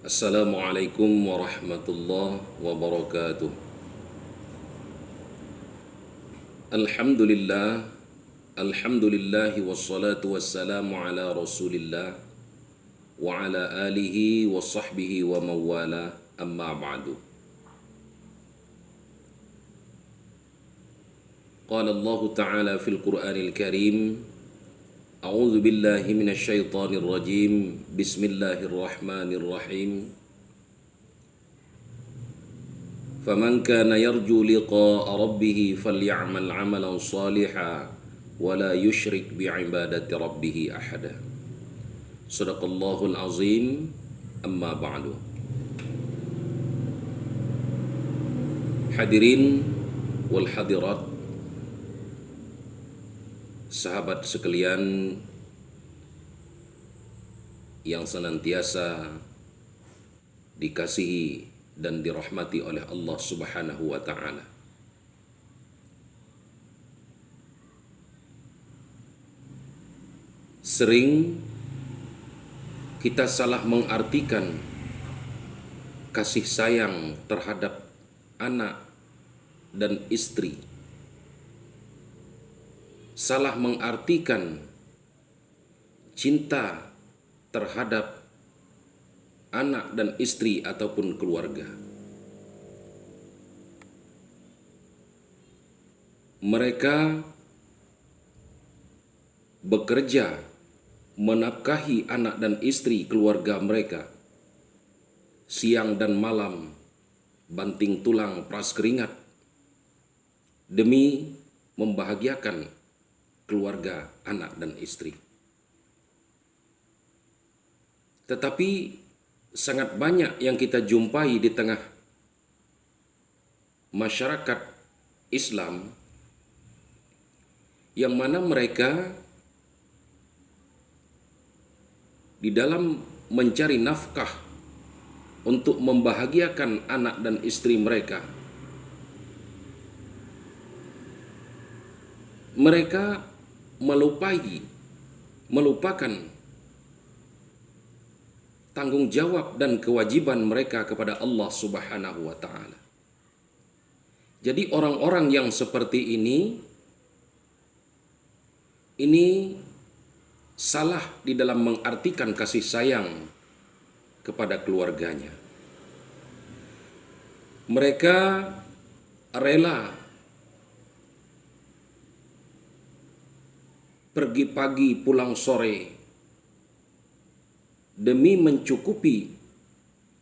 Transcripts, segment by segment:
Assalamualaikum warahmatullahi wabarakatuh. Alhamdulillah, alhamdulillahi wassalatu wassalamu ala rasulillah wa ala alihi wa sahbihi wa mawala amma ba'du. Qala Allah Ta'ala fil Qur'anil Karim, A'udzu billahi minasy syaithanir rajim. Bismillahirrahmanirrahim. Faman kana yarju liqa'a rabbih falyamal 'amalan shalihan wa la yusyrik bi'ibadati rabbih ahada. Shadaqallahul azim. Amma ba'du. Hadirin wal hadirat, sahabat sekalian yang senantiasa dikasihi dan dirahmati oleh Allah Subhanahu wa taala. Sering kita salah mengartikan kasih sayang terhadap anak dan istri. Salah mengartikan cinta terhadap anak dan istri ataupun keluarga. Mereka bekerja menafkahi anak dan istri keluarga mereka, siang dan malam, banting tulang peras keringat, demi membahagiakan keluarga, anak dan istri. Tetapi sangat banyak yang kita jumpai di tengah masyarakat Islam yang mana mereka di dalam mencari nafkah untuk membahagiakan anak dan istri mereka, mereka melupakan tanggung jawab dan kewajiban mereka kepada Allah Subhanahu wa taala. Jadi orang-orang yang seperti ini salah di dalam mengartikan kasih sayang kepada keluarganya. Mereka rela pergi pagi pulang sore demi mencukupi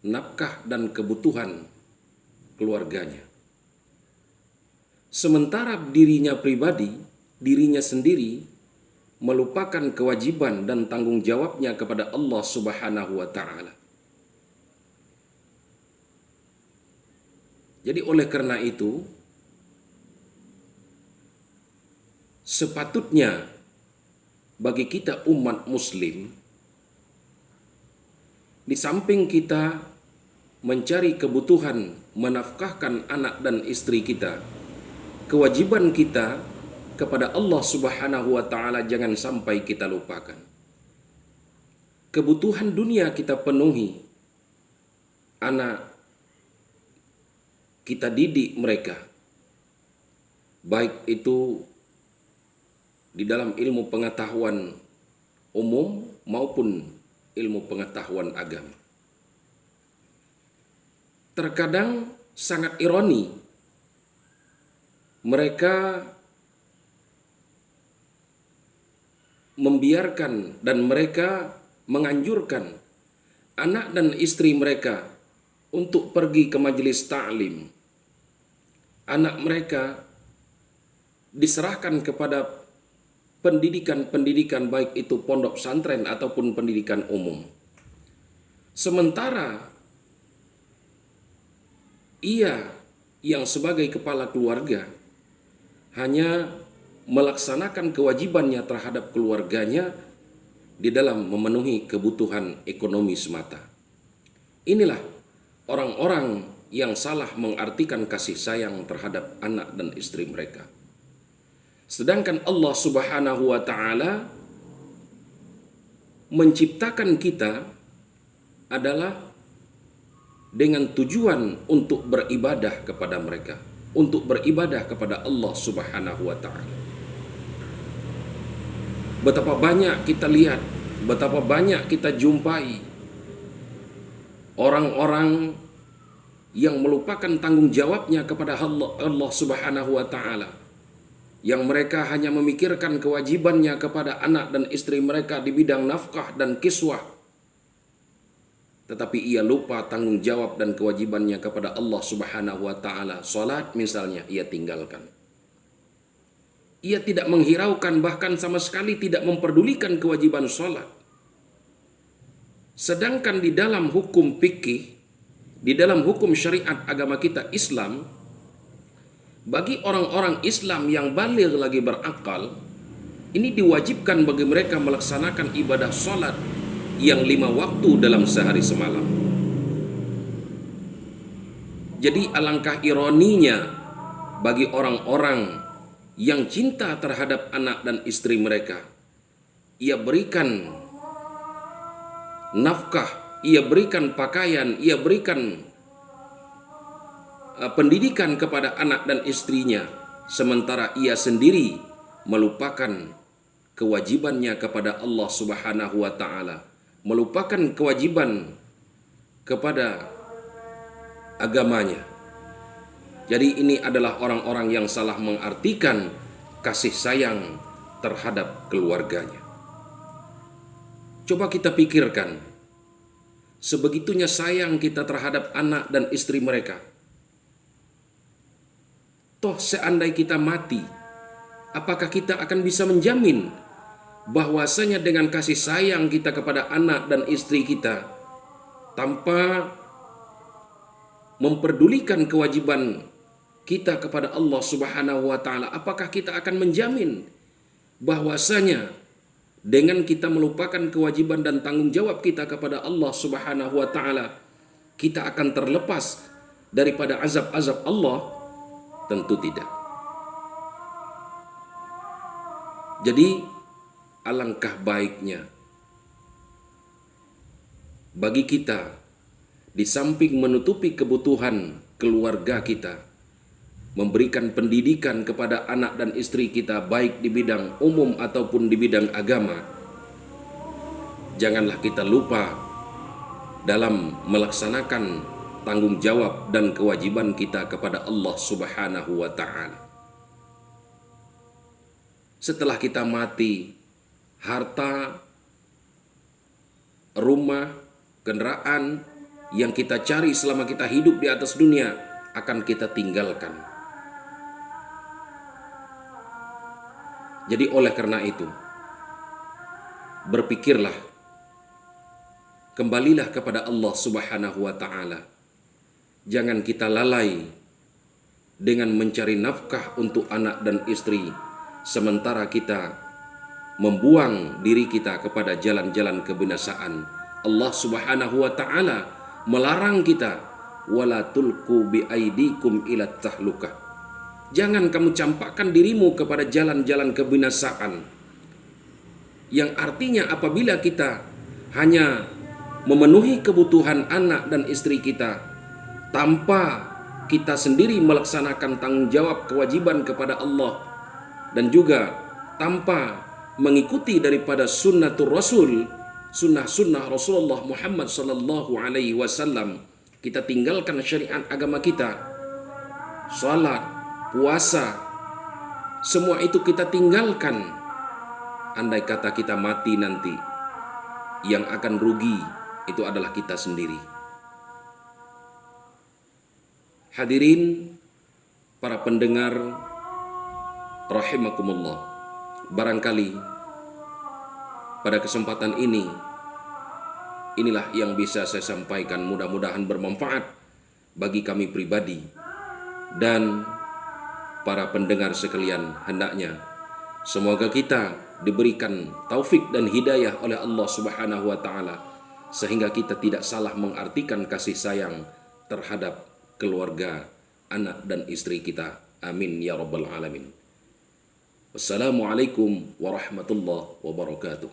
nafkah dan kebutuhan keluarganya. Sementara dirinya pribadi, dirinya sendiri melupakan kewajiban dan tanggung jawabnya kepada Allah Subhanahu wa taala. Jadi oleh karena itu, sepatutnya bagi kita umat muslim, di samping kita mencari kebutuhan menafkahkan anak dan istri kita, kewajiban kita kepada Allah Subhanahu wa taala jangan sampai kita lupakan. Kebutuhan dunia kita penuhi, anak kita didik mereka, baik itu di dalam ilmu pengetahuan umum maupun ilmu pengetahuan agama. Terkadang sangat ironi, mereka membiarkan dan mereka menganjurkan anak dan istri mereka untuk pergi ke majelis ta'lim. Anak mereka diserahkan kepada pendidikan-pendidikan baik itu pondok pesantren ataupun pendidikan umum. Sementara ia yang sebagai kepala keluarga hanya melaksanakan kewajibannya terhadap keluarganya di dalam memenuhi kebutuhan ekonomi semata. Inilah orang-orang yang salah mengartikan kasih sayang terhadap anak dan istri mereka. Sedangkan Allah Subhanahu wa taala menciptakan kita adalah dengan tujuan untuk beribadah kepada mereka, untuk beribadah kepada Allah Subhanahu wa taala. Betapa banyak kita lihat, betapa banyak kita jumpai orang-orang yang melupakan tanggung jawabnya kepada Allah Subhanahu wa taala, yang mereka hanya memikirkan kewajibannya kepada anak dan istri mereka di bidang nafkah dan kiswah, tetapi ia lupa tanggung jawab dan kewajibannya kepada Allah Subhanahu wa taala. Salat misalnya ia tinggalkan. Ia tidak menghiraukan, bahkan sama sekali tidak memperdulikan kewajiban salat. Sedangkan di dalam hukum fikih, di dalam hukum syariat agama kita Islam, bagi orang-orang Islam yang baligh lagi berakal, ini diwajibkan bagi mereka melaksanakan ibadah salat yang 5 waktu dalam sehari semalam. Jadi alangkah ironinya bagi orang-orang yang cinta terhadap anak dan istri mereka, ia berikan nafkah, ia berikan pakaian, ia berikan pendidikan kepada anak dan istrinya, sementara ia sendiri melupakan kewajibannya kepada Allah Subhanahu wa taala, melupakan kewajiban kepada agamanya. Jadi ini adalah orang-orang yang salah mengartikan kasih sayang terhadap keluarganya. Coba kita pikirkan, sebegitunya sayang kita terhadap anak dan istri mereka. Toh seandai kita mati, apakah kita akan bisa menjamin bahwasanya dengan kasih sayang kita kepada anak dan istri kita, tanpa memperdulikan kewajiban kita kepada Allah Subhanahu wa taala, apakah kita akan menjamin bahwasanya dengan kita melupakan kewajiban dan tanggung jawab kita kepada Allah Subhanahu wa taala, kita akan terlepas daripada azab-azab Allah? Tentu tidak. Jadi alangkah baiknya bagi kita, di samping menutupi kebutuhan keluarga kita, memberikan pendidikan kepada anak dan istri kita, baik di bidang umum ataupun di bidang agama, janganlah kita lupa dalam melaksanakan tanggung jawab dan kewajiban kita kepada Allah Subhanahu wa ta'ala. Setelah kita mati, harta, rumah, kendaraan yang kita cari selama kita hidup di atas dunia akan kita tinggalkan. Jadi oleh karena itu, berpikirlah, kembalilah kepada Allah Subhanahu wa ta'ala. Jangan kita lalai dengan mencari nafkah untuk anak dan istri, sementara kita membuang diri kita kepada jalan-jalan kebinasaan. Allah Subhanahu wa ta'ala melarang kita, wala tulqu bi aidikum ila tahlukah. Jangan kamu campakkan dirimu kepada jalan-jalan kebinasaan. Yang artinya apabila kita hanya memenuhi kebutuhan anak dan istri kita tanpa kita sendiri melaksanakan tanggung jawab kewajiban kepada Allah, dan juga tanpa mengikuti daripada sunnatul Rasul, sunnah-sunnah Rasulullah Muhammad sallallahu alaihi wasallam, kita tinggalkan syariat agama kita, salat, puasa, semua itu kita tinggalkan. Andai kata kita mati nanti, yang akan rugi itu adalah kita sendiri. Hadirin para pendengar rahimakumullah, barangkali pada kesempatan ini, inilah yang bisa saya sampaikan, mudah-mudahan bermanfaat bagi kami pribadi dan para pendengar sekalian. Hendaknya semoga kita diberikan taufik dan hidayah oleh Allah Subhanahu wa ta'ala, sehingga kita tidak salah mengartikan kasih sayang terhadap keluarga, anak dan istri kita. Amin ya rabbal alamin. Wassalamualaikum warahmatullahi wabarakatuh.